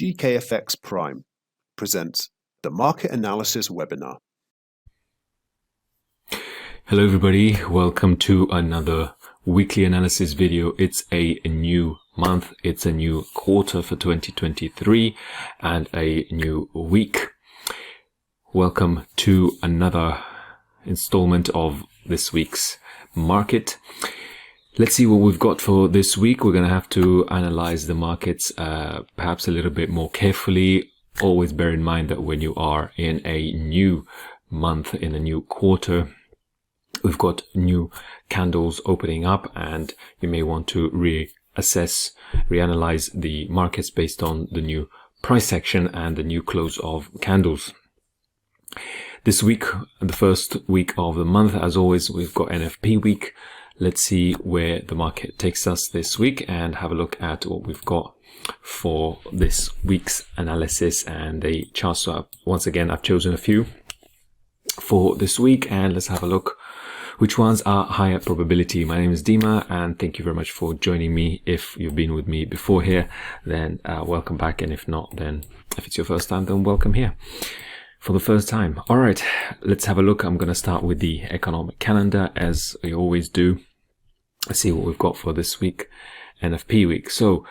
GKFX Prime presents the Market Analysis Webinar. Hello everybody, welcome to another weekly analysis video. It's a new month, it's a new quarter for 2023 and a new week. Welcome to another installment of this week's market. Let's see what we've got for this week. We're going to have to analyze the markets perhaps a little bit more carefully. Always bear in mind that when you are in a new month, in a new quarter, we've got new candles opening up and you may want to reassess, reanalyze the markets based on the new price action and the new close of candles. This week, the first week of the month, as always, we've got NFP week. Let's see where the market takes us this week and have a look at what we've got for this week's analysis and the charts. So once again, I've chosen a few for this week and let's have a look which ones are higher probability. My name is Dima and thank you very much for joining me. If you've been with me before here, then welcome back. And if not, then if it's your first time, then welcome here for the first time. All right, let's have a look. I'm going to start with the economic calendar as we always do. Let's see what we've got for this week, NFP week. So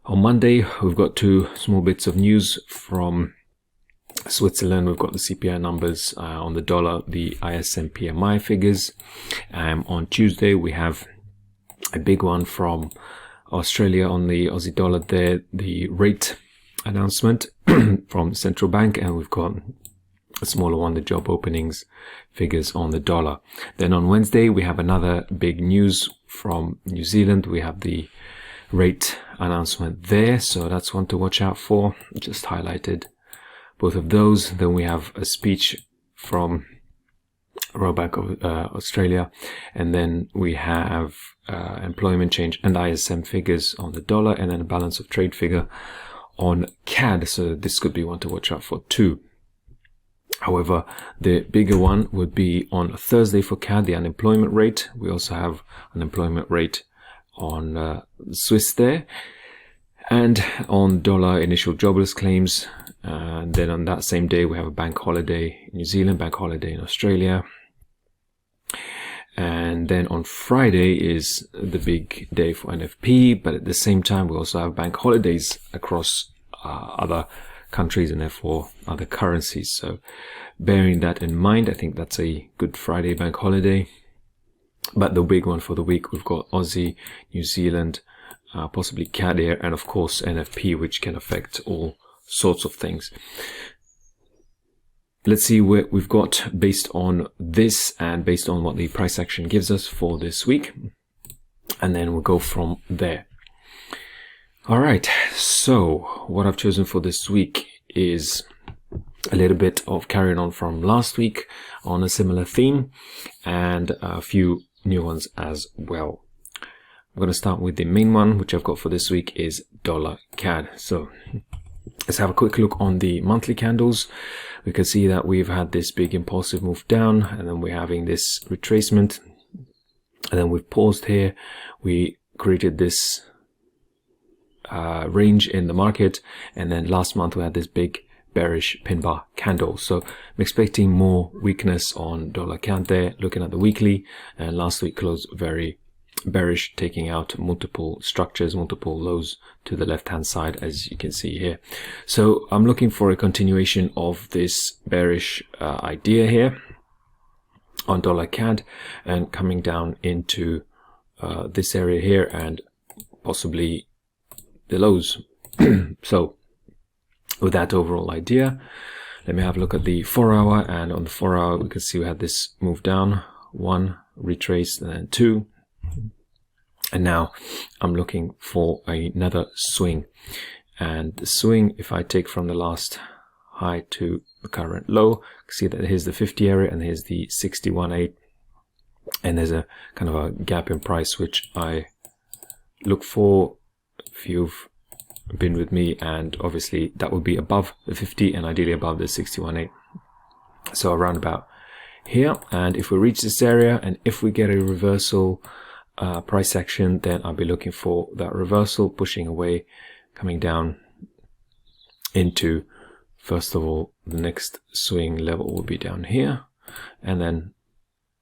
on Monday, we've got two small bits of news from Switzerland. We've got the CPI numbers on the dollar, the ISM PMI figures. On Tuesday, we have a big one from Australia on the Aussie dollar there, the rate announcement from the central bank, and we've got a smaller one, the job openings figures on the dollar. Then on Wednesday, we have another big news from New Zealand. We have the rate announcement there, so that's one to watch out for. Just highlighted both of those. Then we have a speech from Royal Bank of Australia, and then we have employment change and ISM figures on the dollar, and then a balance of trade figure on CAD. So this could be one to watch out for too. However, the bigger one would be on Thursday for CAD, the unemployment rate. We also have unemployment rate on Swiss there. And on dollar, initial jobless claims. And then on that same day, we have a bank holiday in New Zealand, bank holiday in Australia. And then on Friday is the big day for NFP. But at the same time, we also have bank holidays across other countries and therefore other currencies. So bearing that in mind, I think that's a Good Friday bank holiday. But the big one for the week, we've got Aussie, New Zealand, possibly CAD here, and of course NFP, which can affect all sorts of things. Let's see what we've got based on this and based on what the price action gives us for this week. And then we'll go from there. All right, so what I've chosen for this week is a little bit of carrying on from last week on a similar theme and a few new ones as well. I'm going to start with the main one, which I've got for this week is dollar CAD. So let's have a quick look on the monthly candles. We can see that we've had this big impulsive move down and then we're having this retracement and then we've paused here. We created this range in the market, and then last month we had this big bearish pin bar candle. So I'm expecting more weakness on dollar CAD there, looking at the weekly, and last week closed very bearish, taking out multiple structures, multiple lows to the left hand side, as you can see here. So I'm looking for a continuation of this bearish idea here on dollar CAD and coming down into this area here and possibly the lows. So with that overall idea, let me have a look at the 4 hour, and on the 4 hour we can see we had this move down, one retrace and then two, and now I'm looking for another swing. And the swing, if I take from the last high to the current low, you can see that here's the 50 area and here's the 61.8, and there's a kind of a gap in price which I look for. If you've been with me, and obviously that would be above the 50 and ideally above the 61.8, so around about here. And if we reach this area and if we get a reversal price action, then I'll be looking for that reversal, pushing away, coming down into, first of all, the next swing level will be down here, and then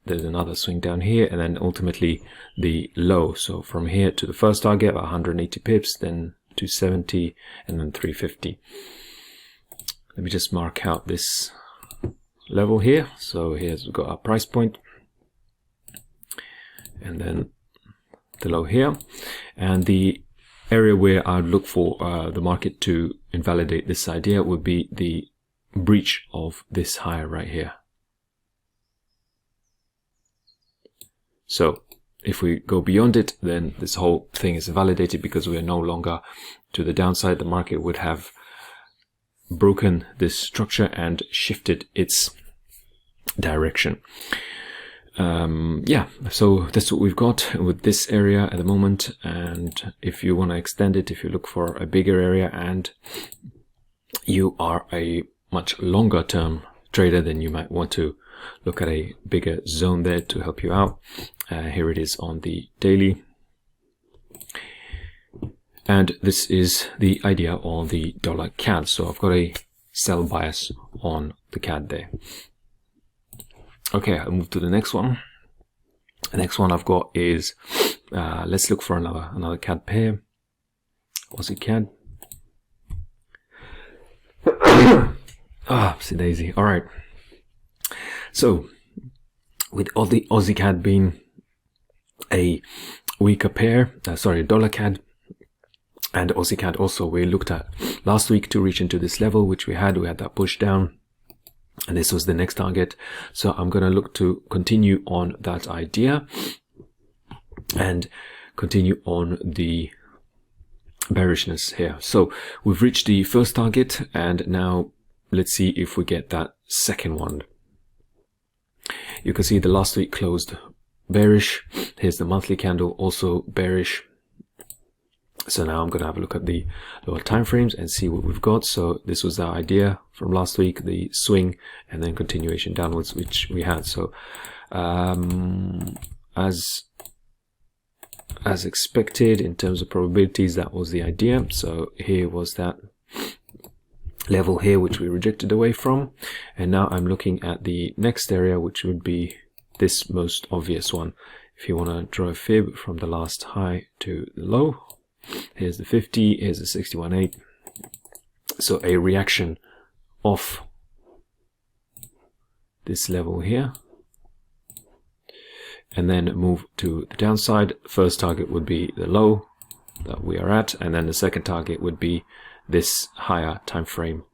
there's another swing down here, and then ultimately the low. So from here to the first target, 180 pips, then 270, and then 350. Let me just mark out this level here. So here's we've got our price point, and then the low here, and the area where I'd look for the market to invalidate this idea would be the breach of this high right here. So if we go beyond it, then this whole thing is invalidated because we are no longer to the downside. The market would have broken this structure and shifted its direction. Yeah, so that's what we've got with this area at the moment. And if you want to extend it, if you look for a bigger area and you are a much longer term trader, then you might want to look at a bigger zone there to help you out. Here it is on the daily. And this is the idea on the dollar CAD. So I've got a sell bias on the CAD there. Okay, I'll move to the next one. The next one I've got is, let's look for another CAD pair. Aussie CAD. Oopsie daisy. All right. So with all the Aussie CAD being a weaker pair, dollar CAD and Aussie CAD also, we looked at last week to reach into this level, which we had that push down, and this was the next target. So I'm going to look to continue on that idea and continue on the bearishness here. So we've reached the first target, and now let's see if we get that second one. You can see the last week closed bearish. Here's the monthly candle, also bearish. So now I'm going to have a look at the lower time frames and see what we've got. So this was the idea from last week, the swing and then continuation downwards, which we had. So as expected in terms of probabilities, that was the idea. So here was that level here, which we rejected away from. And now I'm looking at the next area, which would be this most obvious one. If you want to draw a fib from the last high to the low, here's the 50, here's the 61.8. So a reaction off this level here, and then move to the downside. First target would be the low that we are at, and then the second target would be this higher time frame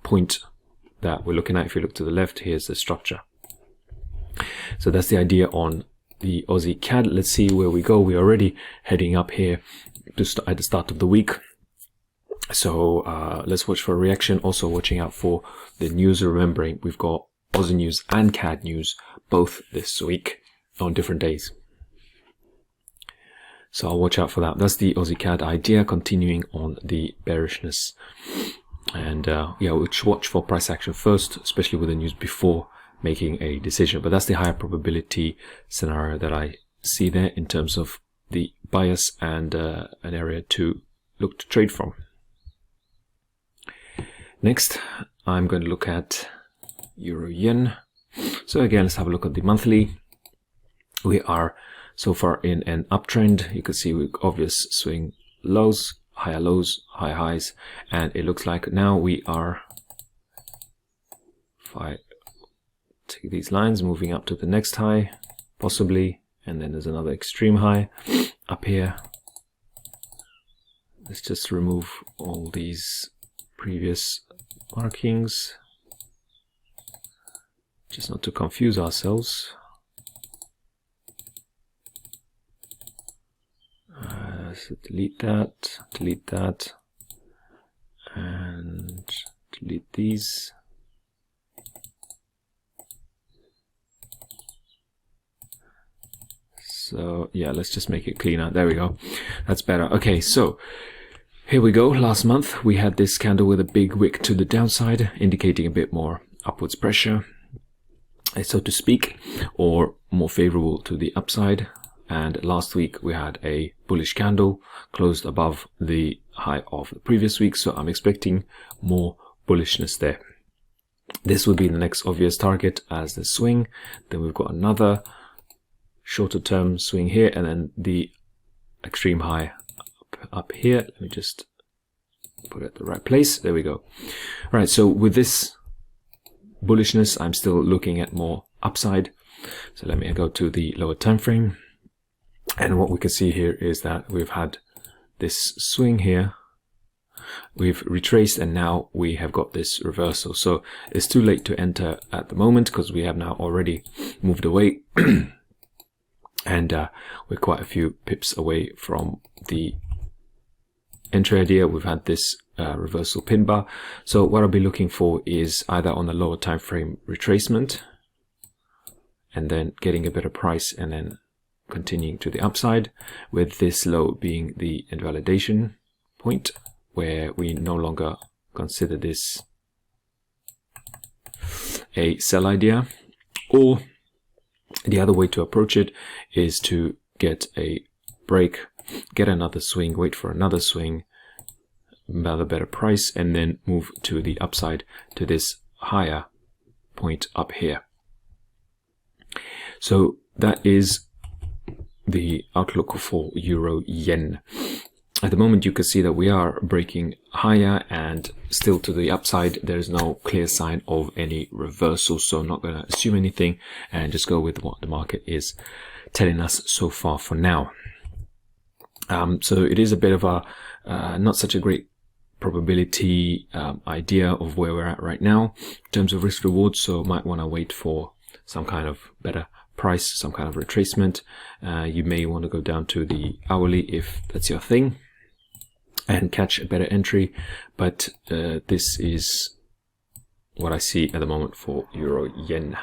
point that we're looking at. If you look to the left, here's the structure. So that's the idea on the Aussie CAD. Let's see where we go. We're already heading up here at the start of the week. So let's watch for a reaction. Also watching out for the news. Remembering we've got Aussie news and CAD news both this week on different days. So I'll watch out for that. That's the Aussie CAD idea, continuing on the bearishness. And yeah, we'll watch for price action first, especially with the news before making a decision. But that's the higher probability scenario that I see there in terms of the bias and an area to look to trade from. Next, I'm going to look at Euro Yen. So again, let's have a look at the monthly. We are so far in an uptrend. You can see with obvious swing lows, higher lows, high highs, and it looks like now we are, if I take these lines, moving up to the next high, possibly, and then there's another extreme high up here. Let's just remove all these previous markings, just not to confuse ourselves. So delete that, and delete these. So yeah, let's just make it cleaner. There we go. That's better. Okay, so here we go. Last month we had this candle with a big wick to the downside, indicating a bit more upwards pressure, so to speak, or more favorable to the upside. And last week we had a bullish candle, closed above the high of the previous week, so I'm expecting more bullishness there. This would be the next obvious target as the swing. Then we've got another shorter term swing here, and then the extreme high up here. Let me just put it at the right place. There we go. Right, so with this bullishness, I'm still looking at more upside. So let me go to the lower time frame, and what we can see here is that we've had this swing here, we've retraced, and now we have got this reversal. So it's too late to enter at the moment because we have now already moved away and we're quite a few pips away from the entry idea. We've had this reversal pin bar. So what I'll be looking for is either on the lower time frame retracement and then getting a better price and then continuing to the upside, with this low being the invalidation point where we no longer consider this a sell idea. Or the other way to approach it is to get a break, get another swing, wait for another swing, another better price, and then move to the upside to this higher point up here. So that is the outlook for euro yen. At the moment you can see that we are breaking higher and still to the upside. There is no clear sign of any reversal, so I'm not going to assume anything and just go with what the market is telling us so far for now. So it is a bit of a not such a great probability idea of where we're at right now in terms of risk reward, so might want to wait for some kind of better price, some kind of retracement. You may want to go down to the hourly if that's your thing and catch a better entry, but this is what I see at the moment for euro yen.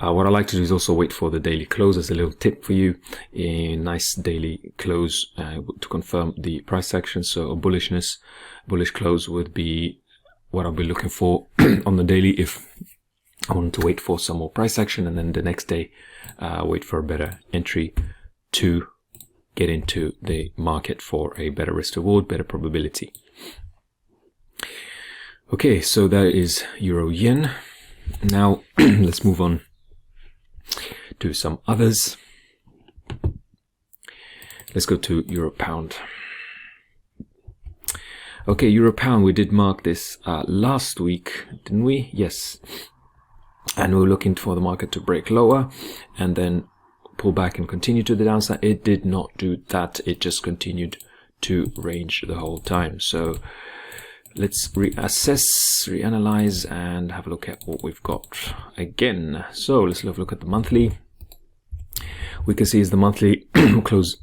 What I like to do is also wait for the daily close as a little tip for you. A nice daily close to confirm the price action. So a bullish close would be what I'll be looking for on the daily if I want to wait for some more price action, and then the next day wait for a better entry to get into the market for a better risk reward, better probability. Okay, so that is euro yen. Now let's move on to some others. Let's go to euro pound. Okay, euro pound, we did mark this last week, didn't we? Yes. And we were looking for the market to break lower and then pull back and continue to the downside. It did not do that. It just continued to range the whole time. So let's reassess, reanalyze, and have a look at what we've got again. So let's have a look at the monthly. We can see is the monthly close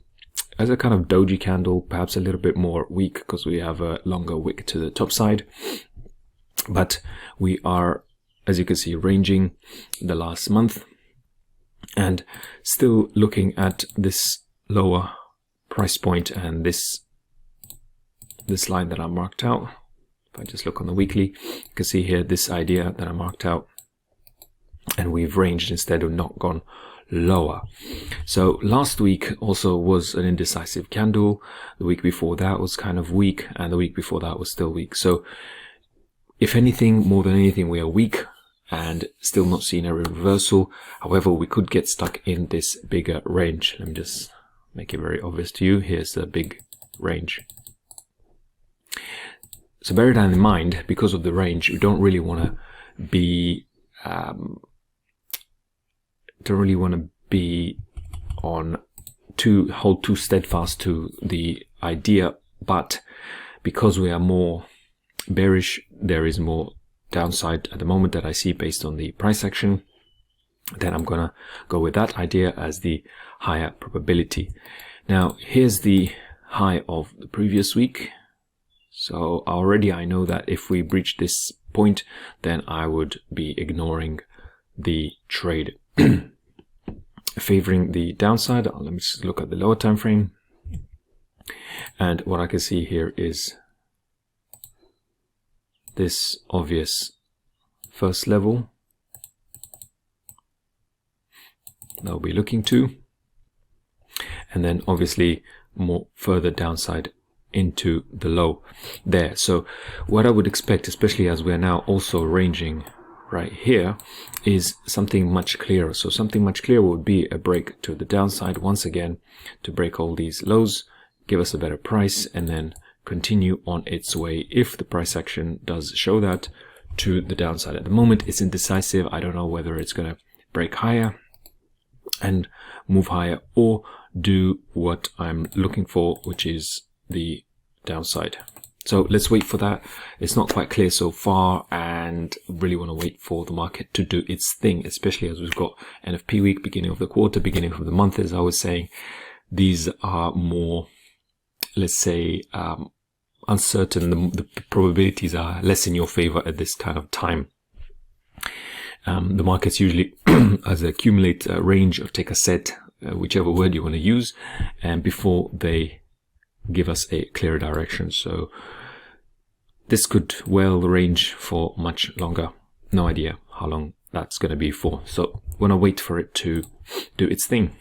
as a kind of doji candle, perhaps a little bit more weak because we have a longer wick to the top side. But we are, as you can see, ranging the last month and still looking at this lower price point and this line that I marked out. If I just look on the weekly, you can see here this idea that I marked out, and we've ranged instead of not gone lower. So last week also was an indecisive candle. The week before that was kind of weak, and the week before that was still weak. So if anything, more than anything, we are weak and still not seeing a reversal. However, we could get stuck in this bigger range. Let me just make it very obvious to you. Here's the big range. So bear that in mind, because of the range, we don't really want to be on hold too steadfast to the idea, but because we are more bearish, there is more downside at the moment that I see based on the price action, then I'm gonna go with that idea as the higher probability. Now here's the high of the previous week. So already I know that if we breach this point, then I would be ignoring the trade, favoring the downside. Let me just look at the lower time frame, and what I can see here is this obvious first level that we'll be looking to, and then obviously more further downside into the low there. So what I would expect, especially as we're now also ranging right here, is something much clearer. So something much clearer would be a break to the downside once again, to break all these lows, give us a better price, and then continue on its way if the price action does show that to the downside. At the moment it's indecisive. I don't know whether it's going to break higher and move higher or do what I'm looking for, which is the downside. So let's wait for that. It's not quite clear so far, and really want to wait for the market to do its thing, especially as we've got NFP week, beginning of the quarter, beginning of the month. As I was saying, these are more, let's say, uncertain. The probabilities are less in your favor at this kind of time. The markets usually as they accumulate a range or take a set, whichever word you want to use, and before they give us a clear direction. So this could well range for much longer. No idea how long that's going to be for. So want to wait for it to do its thing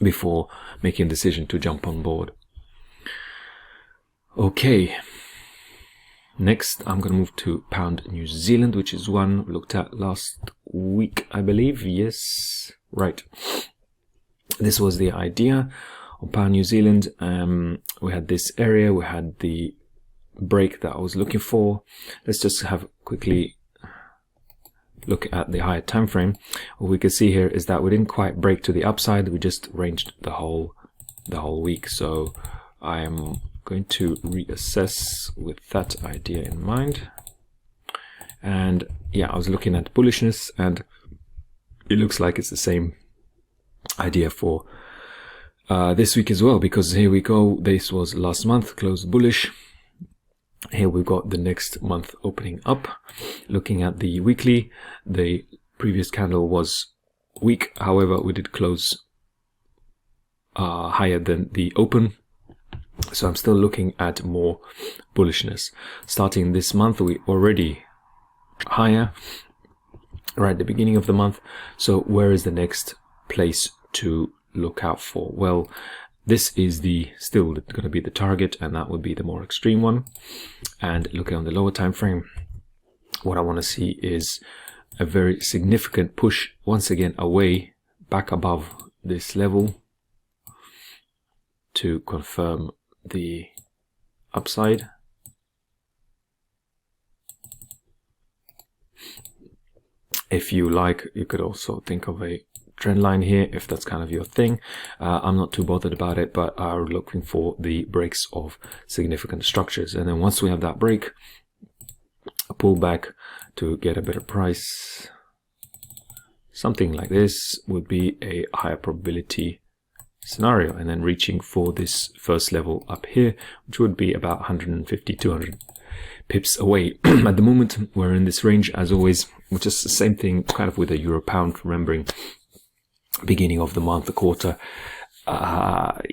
before making a decision to jump on board. Okay, next I'm going to move to pound New Zealand, which is one we looked at last week, I believe. Yes, right. This was the idea on pound New Zealand. We had this area, we had the break that I was looking for. Let's just have quickly look at the higher time frame. What we can see here is that we didn't quite break to the upside. We just ranged the whole week. So I am going to reassess with that idea in mind. And yeah, I was looking at bullishness, and it looks like it's the same idea for this week as well, because here we go. This was last month, closed bullish. Here we've got the next month opening up. Looking at the weekly, the previous candle was weak. However, we did close higher than the open. So I'm still looking at more bullishness. Starting this month, we already higher right at the beginning of the month. So where is the next place to look out for? Well, this is still going to be the target, and that would be the more extreme one. And looking on the lower time frame, what I want to see is a very significant push once again away back above this level to confirm the upside. If you like, you could also think of a trend line here if that's kind of your thing. I'm not too bothered about it, but I'm looking for the breaks of significant structures, and then once we have that break, a pullback to get a better price. Something like this would be a higher probability scenario, and then reaching for this first level up here, which would be about 150, 200 pips away. At the moment we're in this range as always, which is the same thing kind of with the euro pound, remembering beginning of the month, the quarter,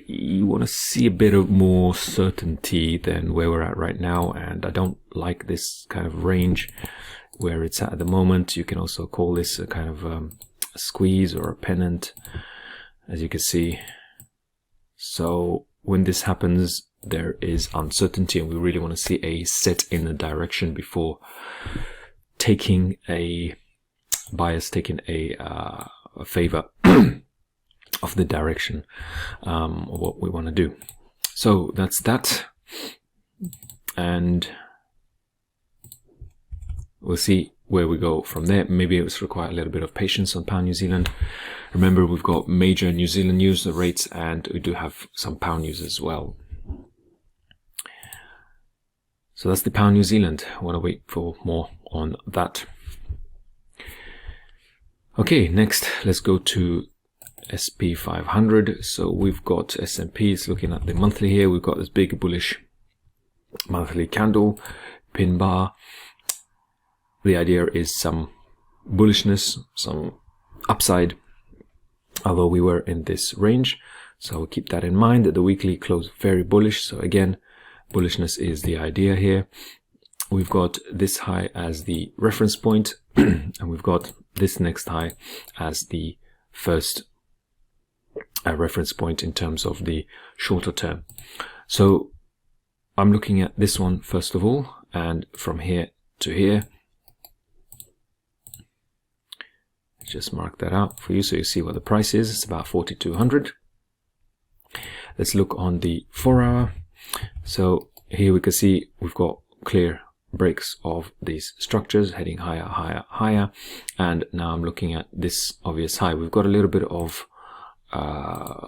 you want to see a bit of more certainty than where we're at right now, and I don't like this kind of range where it's at the moment. You can also call this a kind of a squeeze or a pennant, as you can see. So when this happens, there is uncertainty, and we really want to see a set in a direction before taking a bias, taking a favor of the direction of what we want to do. So that's that, and we'll see where we go from there. Maybe it was require a little bit of patience on pound New Zealand. Remember, we've got major New Zealand news, the rates, and we do have some pound news as well. So that's the pound New Zealand. I want to wait for more on that. Okay, next let's go to SP500. So we've got S&P, it's looking at the monthly here. We've got this big bullish monthly candle, pin bar. The idea is some bullishness, some upside, although we were in this range. So we'll keep that in mind, that the weekly closed very bullish. So again, bullishness is the idea here. We've got this high as the reference point, and we've got this next high as the first reference point in terms of the shorter term. So I'm looking at this one first of all, and from here to here, just mark that out for you so you see what the price is. It's about 4,200. Let's look on the 4 hour. So here we can see we've got clear breaks of these structures heading higher, higher, higher. And now I'm looking at this obvious high. We've got a little bit of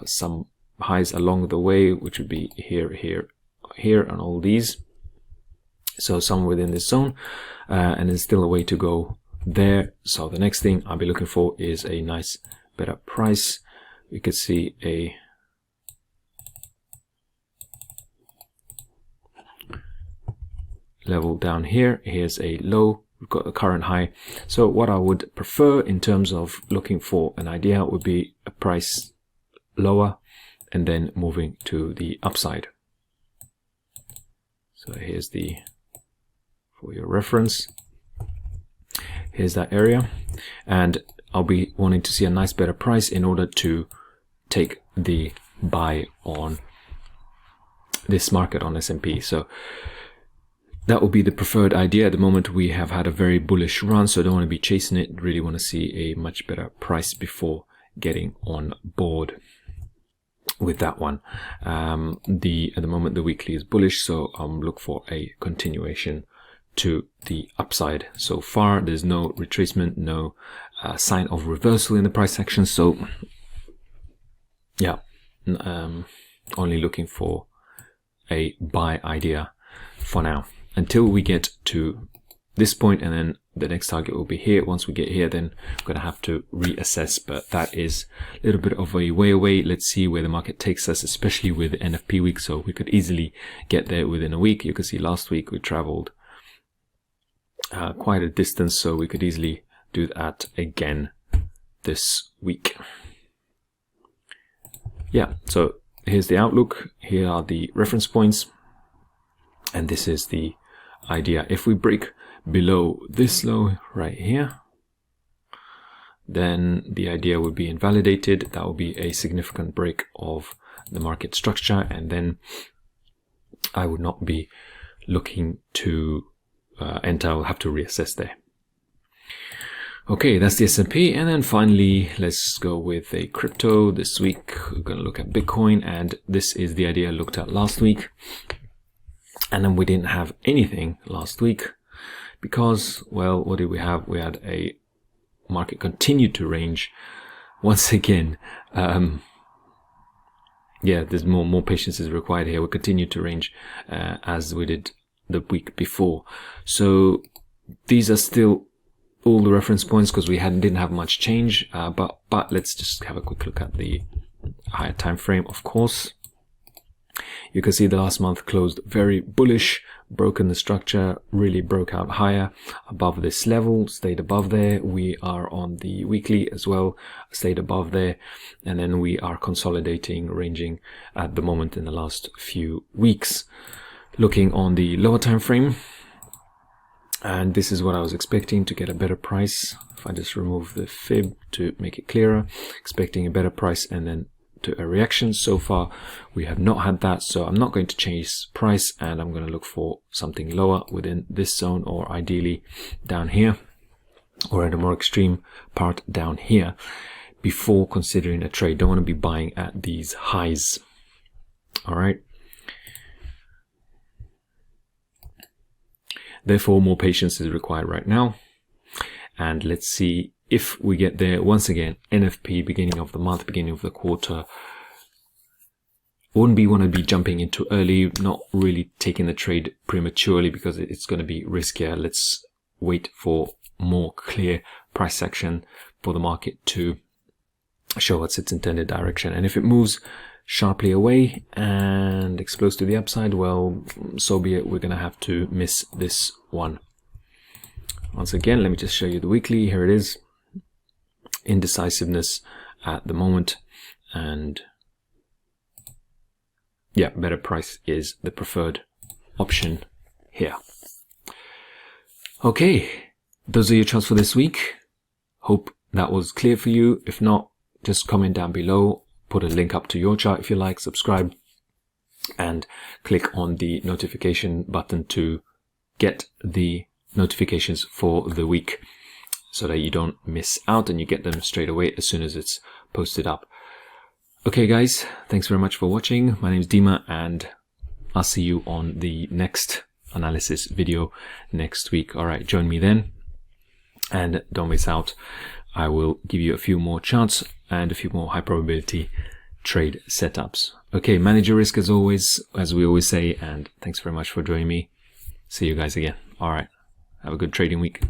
some highs along the way, which would be here, here, here, and all these. So some within this zone, and there's still a way to go there. So the next thing I'll be looking for is a nice, better price. We could see a level down here. Here's a low. We've got the current high. So what I would prefer in terms of looking for an idea would be a price lower and then moving to the upside. So here's the, for your reference, here's that area, and I'll be wanting to see a nice better price in order to take the buy on this market on S&P. So that would be the preferred idea. At the moment we have had a very bullish run, so I don't want to be chasing it. Really want to see a much better price before getting on board with that one. At the moment the weekly is bullish, so look for a continuation to the upside. So far there's no retracement, no sign of reversal in the price action, so yeah, only looking for a buy idea for now until we get to this point, and then the next target will be here. Once we get here, then I'm going to have to reassess, but that is a little bit of a way away. Let's see where the market takes us, especially with the NFP week. So we could easily get there within a week. You can see last week we traveled quite a distance, so we could easily do that again this week. Yeah, so here's the outlook. Here are the reference points, and this is the idea. If we break below this low right here, then the idea would be invalidated. That would be a significant break of the market structure, and then I would not be looking to enter. I will have to reassess there. Okay, that's the S&P. And then finally, let's go with a crypto. This week we're going to look at Bitcoin, and this is the idea I looked at last week. And then we didn't have anything last week because, well, what did we have? We had a market continued to range once again. Yeah, there's more patience is required here. We continued to range as we did the week before. So these are still all the reference points because we didn't have much change. But let's just have a quick look at the higher time frame. Of course, you can see the last month closed very bullish, broken the structure, really broke out higher above this level, stayed above there. We are on the weekly as well, stayed above there, and then we are consolidating, ranging at the moment in the last few weeks. Looking on the lower time frame, and this is what I was expecting to get a better price. If I just remove the fib to make it clearer, expecting a better price and then to a reaction. So far we have not had that, so I'm not going to chase price, and I'm going to look for something lower within this zone, or ideally down here, or at a more extreme part down here, before considering a trade. Don't want to be buying at these highs. All right, therefore more patience is required right now, and let's see if we get there. Once again, NFP, beginning of the month, beginning of the quarter, wouldn't want to be jumping into early, not really taking the trade prematurely because it's going to be riskier. Let's wait for more clear price action for the market to show us its intended direction. And if it moves sharply away and explodes to the upside, well, so be it. We're going to have to miss this one. Once again, let me just show you the weekly. Here it is. Indecisiveness at the moment, and yeah, better price is the preferred option here. Okay, those are your charts for this week. Hope that was clear for you. If not, just comment down below put a link up to your chart if you like, subscribe, and click on the notification button to get the notifications for the week so that you don't miss out and you get them straight away as soon as it's posted up. Okay guys, thanks very much for watching. My name is Dima and I'll see you on the next analysis video next week. All right, join me then and don't miss out. I will give you a few more charts and a few more high probability trade setups. Okay, manage your risk as always, as we always say, and thanks very much for joining me. See you guys again. All right, have a good trading week.